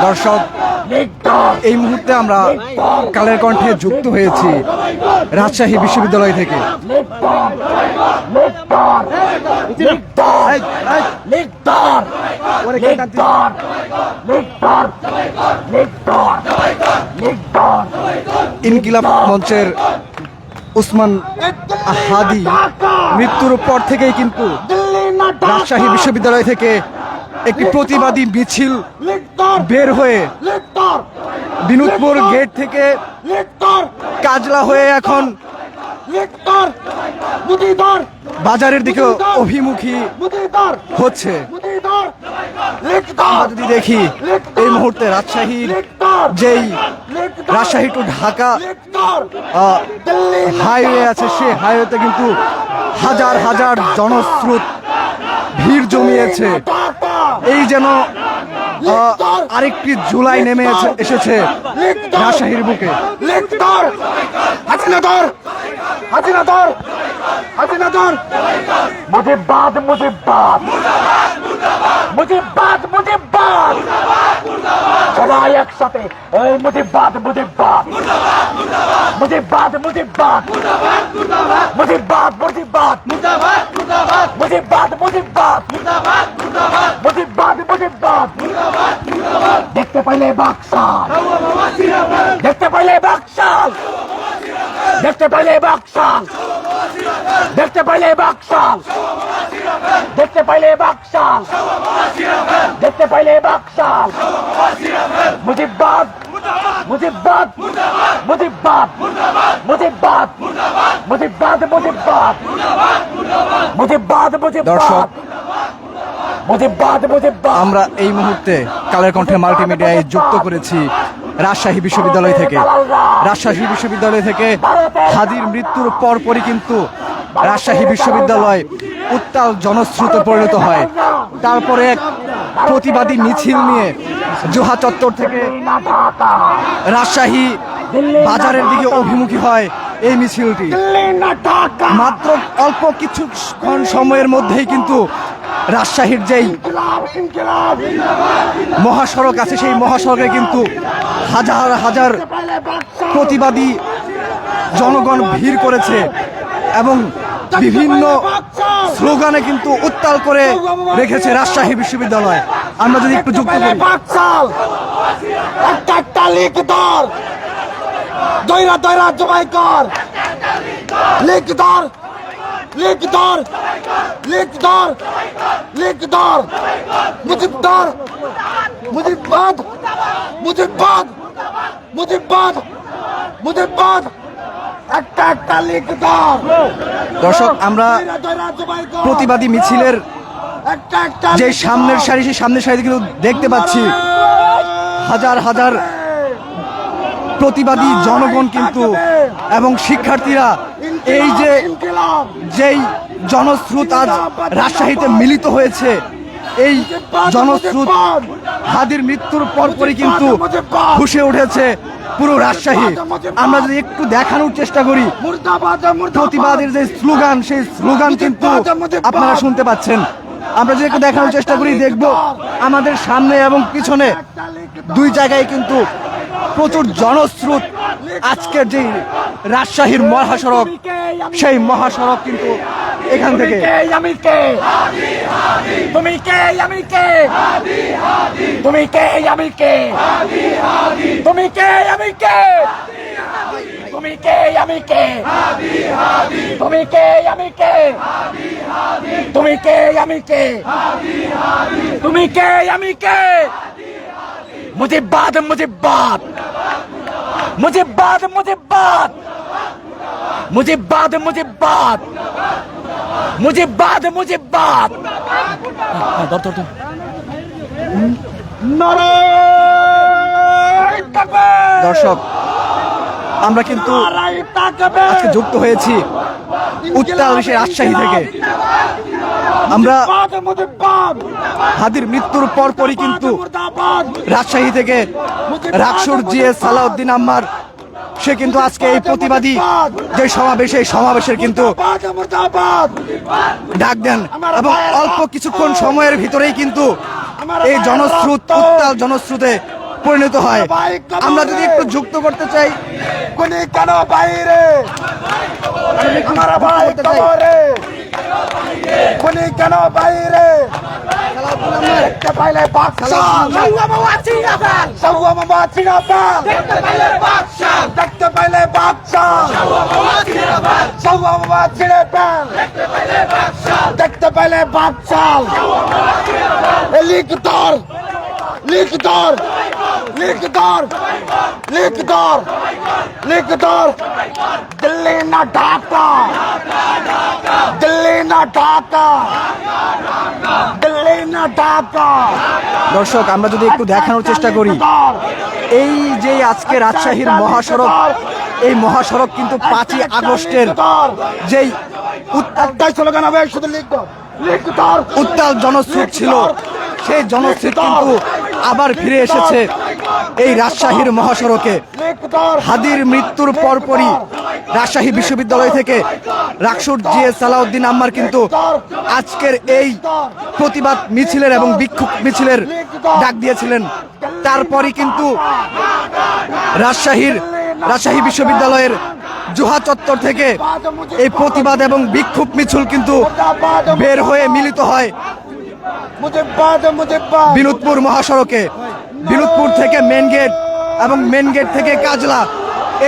দর্শক, এই মুহূর্তে আমরা কালের কণ্ঠে যুক্ত হয়েছি রাজশাহী বিশ্ববিদ্যালয় থেকে। ইনকিলাব মঞ্চের উসমান হাদি মৃত্যুর পর থেকেই কিন্তু রাজশাহী বিশ্ববিদ্যালয় থেকে একটি প্রতিবাদী মিছিল বের হয়ে বিনোদপুর গেট থেকে কাজলা হয়ে এখন বাজারের দিকে অভিমুখী হচ্ছে। আমরা যদি দেখি এই মুহূর্তে রাজশাহীর যেই রাজশাহী টু ঢাকা হাইওয়ে আছে, সেই হাইওয়েতে কিন্তু হাজার হাজার জনস্রোত ভিড় জমিয়েছে। এই যেন আরেকটি জুলাই নেমে এসেছে রাজশাহীর বুকে। মুজিবাদ মুজিবাদ মুজিবাদ মুজিবাদ সবাই একসাথে এই মুজিবাদ মুজিবাদ মুজিবাদ মুজিবাদ মুজিবাদ মুজিবাদ মুজিবাদ মুজিবাদ মুজিবাদ মুজিবাদ দেখতে পাইলে বাকশাল, দেখতে পাইলে বাকশাল, দেখতে পাইলে বাকশাল, দেখতে পাইলে বাকশাল, দেখতে পাইলে বাকশাল, দেখতে পাইলে বাকশাল। মুজিবাদ মুজিবাদ মুজিবাদ মুজিবাদ মুজিবাদ মুজিবাদ মুজিবাদ দর্শক, মুজিবাদ মুজিবাদ আমরা এই মুহূর্তে কালের কণ্ঠে মাল্টিমিডিয়ায় যুক্ত করেছি রাজশাহী বিশ্ববিদ্যালয় থেকে। রাজশাহী বিশ্ববিদ্যালয় থেকে হাদির মৃত্যুর পরপরই কিন্তু রাজশাহী বিশ্ববিদ্যালয় উত্তাল জনস্রোতে পরিণত হয়। তারপরে এক প্রতিবাদী মিছিল নিয়ে জোহা চত্বর থেকে রাজশাহী বাজারের দিকে অভিমুখী হয় এই মিছিলটি। মাত্র অল্প কিছুক্ষণ সময়ের মধ্যেই কিন্তু রাজশাহীর যেই মহাসড়ক আছে, সেই মহাসড়কে কিন্তু হাজার হাজার প্রতিবাদী জনগণ ভিড় করেছে এবং বিভিন্ন স্লোগানে কিন্তু উত্তাল করে রেখেছে রাজশাহী বিশ্ববিদ্যালয়। আমরা যদি একটু যুক্ত করি, দয়রা দয়রা জবাই কর, লিখ ধর, লিখ ধর, লিখ ধর, লিখ ধর, মুজিবদার মুজিবাদ মুজিবাদ মুজিবাদ মুজিবাদ একটা একটা লিখ ধর। দর্শক, আমরা প্রতিবাদী মিছিলের যে সামনের সারি, সেই সামনের সারিতে কিন্তু দেখতে পাচ্ছি হাজার হাজার প্রতিবাদী জনগণ কিন্তু এবং শিক্ষার্থীরা এই যে যেই জনস্রোত আজ রাজশাহীতে মিলিত হয়েছে, এই জনস্রোত হাদির মৃত্যুর পরপরই কিন্তু ফুসে উঠেছে পুরো রাজশাহী। আমরা যদি একটু দেখানোর চেষ্টা করি প্রতিবাদের যে স্লোগান, সেই স্লোগান কিন্তু আপনারা শুনতে পাচ্ছেন। আমরা যদি একটু দেখানোর চেষ্টা করি, দেখব আমাদের সামনে এবং পিছনে দুই জায়গায় কিন্তু প্রচুর জনস্রোত। আজকের যে রাজশাহীর মহাসড়ক, সেই মহাসড়ক কিন্তু এখান থেকে আমি কে, তুমি কে, আমি কে, তুমি কে, আমি কে, তুমি কে, আমি কে, তুমি কে, আমি কে, তুমি কে, আমি কে, তুমি কে, আমি কে, তুমি কে, আমি কে। মুজিবাদ মুজিবাদ মুজিবাদ মুজিবাদ মুজিবাদ মুজিবাদ মুজিবাদ মুজিবাদ। দর্শক, আমরা কিন্তু আজকে যুক্ত হয়েছি উত্তাল রাজশাহী থেকে। আমরা হাদির মৃত্যুর পরপরই কিন্তু রাজশাহী থেকে রাকসুর জিএস সালাউদ্দিন আম্মার সে কিন্তু আজকে এই প্রতিবাদী যে সমাবেশ, এই সমাবেশের কিন্তু ডাক দেন এবং অল্প কিছুক্ষণ সময়ের ভিতরেই কিন্তু এই জনস্রোত উত্তাল জনস্রোতে পরিণত হয়। আমরা যদি একটু যুক্ত করতে চাই, কোনি কেন বাইরে আমার ভাই কবরে কোনি কেন বাইরে দেখতে পাইলে বাদশা সাউয়া মামা চিনাপাল দেখতে পাইলে বাদশা সাউয়া মামা চিনাপাল দেখতে পাইলে বাদশা লিখদর লিখদর লিখদর লিখদর লিখদর দিল্লি না ঢাকা দিল্লি না ঢাকা দিল্লি না ঢাকা দর্শক আমরা যদি একটু দেখানোর চেষ্টা করি, এই যে আজকে রাজশাহীর মহাসড়ক, এই মহাসড়ক কিন্তু 5ই আগস্টের যেই একটাই স্লোগান হবে, শুধু লিখদর লিখদর উত্তাল জনস্রোত ছিল, সেই জনস্রোত কিন্তু আবার ফিরে এসেছে এই রাজশাহীর মহাসড়কে। লিখদর হাদির মৃত্যুর পরপরই রাজশাহী বিশ্ববিদ্যালয় থেকে রাকসুর জিএস সালাউদ্দিন আম্মার কিন্তু আজকের এই প্রতিবাদ মিছিলের এবং বিক্ষোভ মিছিলের ডাক দিয়েছিলেন। তারপরই কিন্তু রাজশাহী বিশ্ববিদ্যালয়ের জুহা চত্বর থেকে এই প্রতিবাদ এবং বিক্ষোভ মিছিল কিন্তু বের হয়ে মিলিত হয় বিনোদপুর মহাসড়কে। বিনোদপুর থেকে মেন গেট এবং মেন গেট থেকে কাজলা,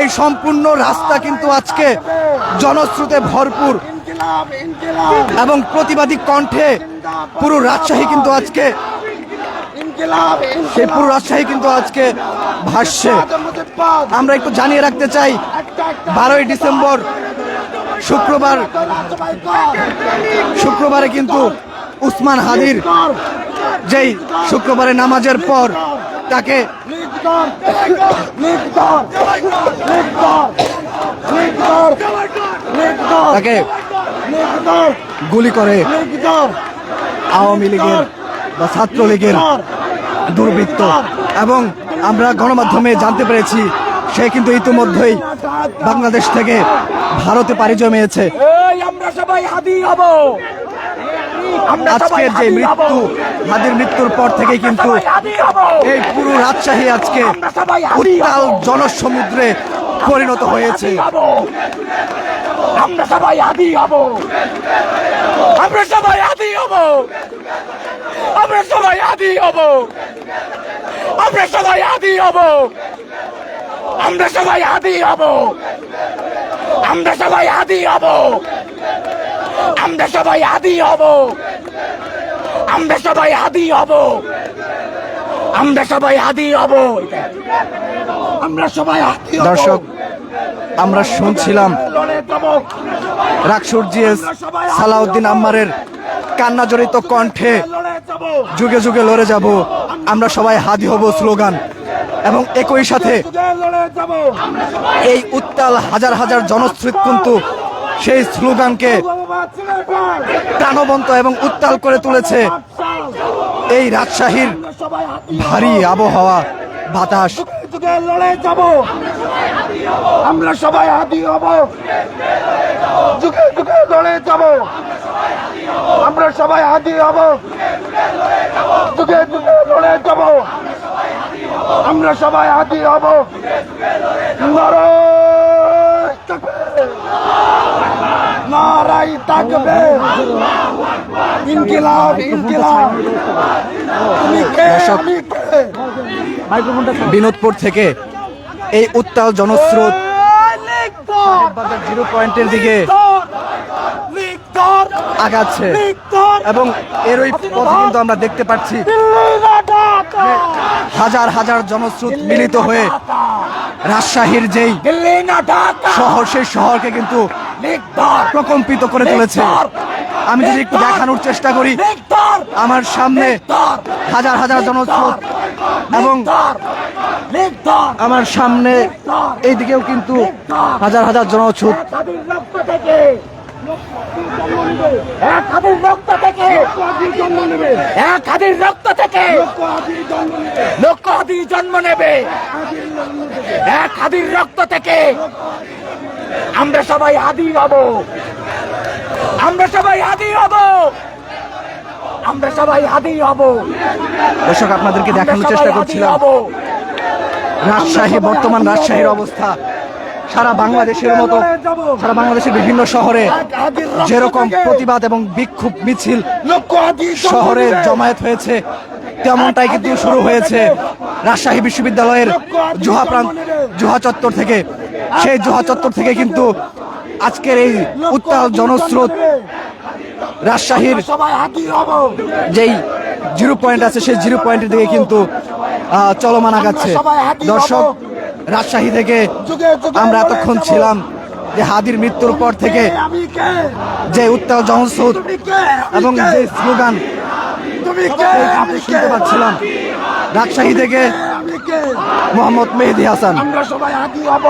এই সম্পূর্ণ রাস্তা কিন্তু আজকে জনস্রোতে ভরপুর এবং প্রতিবাদী কণ্ঠে পুরো রাজশাহী কিন্তু আজকে সেই পুরো রাজশাহী কিন্তু আজকে ভাসছে। আমরা একটু জানিয়ে রাখতে চাই, 12ই ডিসেম্বর শুক্রবারে কিন্তু উসমান হাদির যেই শুক্রবারে নামাজের পর তাকে গুলি করে আওয়ামী লীগের বা ছাত্রলীগের দুর্বৃত্ত, এবং আমরা গণমাধ্যমে জানতে পেরেছি সে কিন্তু ইতিমধ্যেই বাংলাদেশ থেকে ভারতে পাড়ি জমিয়েছে। আমরা সবাই হাদি হব। আজকের যে মৃত্যু, হাদির মৃত্যুর পর থেকেই কিন্তু এই পুরো রাজশাহী আজকে উত্তাল জনসমুদ্রে পরিণত হয়েছে। আমরা সবাই হাদি হব। আমরা সবাই হাদি হব। আমরা সবাই হাদি হব। আমরা সবাই হাদি হব। আমরা সবাই হাদি হব। আমরা সবাই হাদি হব। আমরা সবাই হাদি হব। আমরা সবাই হাদি হব। আমরা সবাই হাদি হব। আমরা সবাই হাদি হব। দর্শক আমরা শুনছিলাম রাকসুর জিএস সালাউদ্দিন আম্মারের কান্নাজড়িত কণ্ঠে যুগে যুগে লড়ে যাব, আমরা সবাই হাদি হব স্লোগান, এবং একই সাথে এই উত্তাল হাজার হাজার জনস্রোত কিন্তু সেই স্লোগানকে প্রাণবন্ত এবং উত্তাল করে তুলেছে এই রাজশাহীর ভারী আবহাওয়া বাতাস। আমরা সবাই হাদি হব। যুগে যুগে লড়ে যাব। আমরা সবাই হাদি হব। যুগে যুগে লড়ে যাব। আমরা সবাই হাদি হব। নারাই থাকবে ইনকিলাব ইনকিলাব। তুমি কে আমি কে? বিনোদপুর থেকে এই উত্তাল জনস্রোত জিরো পয়েন্টের দিকে আগাচ্ছে, এবং এরই পথে কিন্তু আমরা দেখতে পাচ্ছি হাজার হাজার জনস্রোত মিলিত হয়ে রাজশাহীর যেই শহর, সেই শহরকে কিন্তু প্রকম্পিত করে তুলেছে। আমি যদি একটু দেখানোর চেষ্টা করি, আমার সামনে হাজার হাজার জনস্রোত এবং আমার সামনে এইদিকেও কিন্তু হাজার হাজার জনস্রোত। এক হাদির রক্ত থেকে এক হাদির রক্ত থেকে লক্ষ হাদি জন্ম নেবে। এক হাদির রক্ত থেকে আমরা সবাই হাদি হব। আমরা সবাই হাদি হব। আমরা সবাই হাদি হব। দর্শক আপনাদেরকে দেখানোর চেষ্টা করছিলাম রাজশাহী, বর্তমান রাজশাহীর অবস্থা। সারা বাংলাদেশের মতো সারা বাংলাদেশের বিভিন্ন শহরে যেরকম প্রতিবাদ এবং বিক্ষোভ মিছিল শহরে জমায়েত হয়েছে, তেমনটাই কিন্তু শুরু হয়েছে রাজশাহী বিশ্ববিদ্যালয়ের জুহা চত্বর থেকে। সেই জুহা চত্বর থেকে কিন্তু আজকের এই উত্তাল জনস্রোত রাজশাহীর যেই জিরো পয়েন্ট আছে সেই জিরো পয়েন্টের দিকে কিন্তু চলমান আগাচ্ছে। দর্শক, রাজশাহী থেকে আমরা এতক্ষণ ছিলাম যে হাদির মৃত্যুর পর থেকে যে উত্তাল জনস্রোত এবং যে স্লোগান শুনতে পাচ্ছিলাম রাজশাহী থেকে মোহাম্মদ মেহেদী হাসান। আমরা সবাই হাদি হব।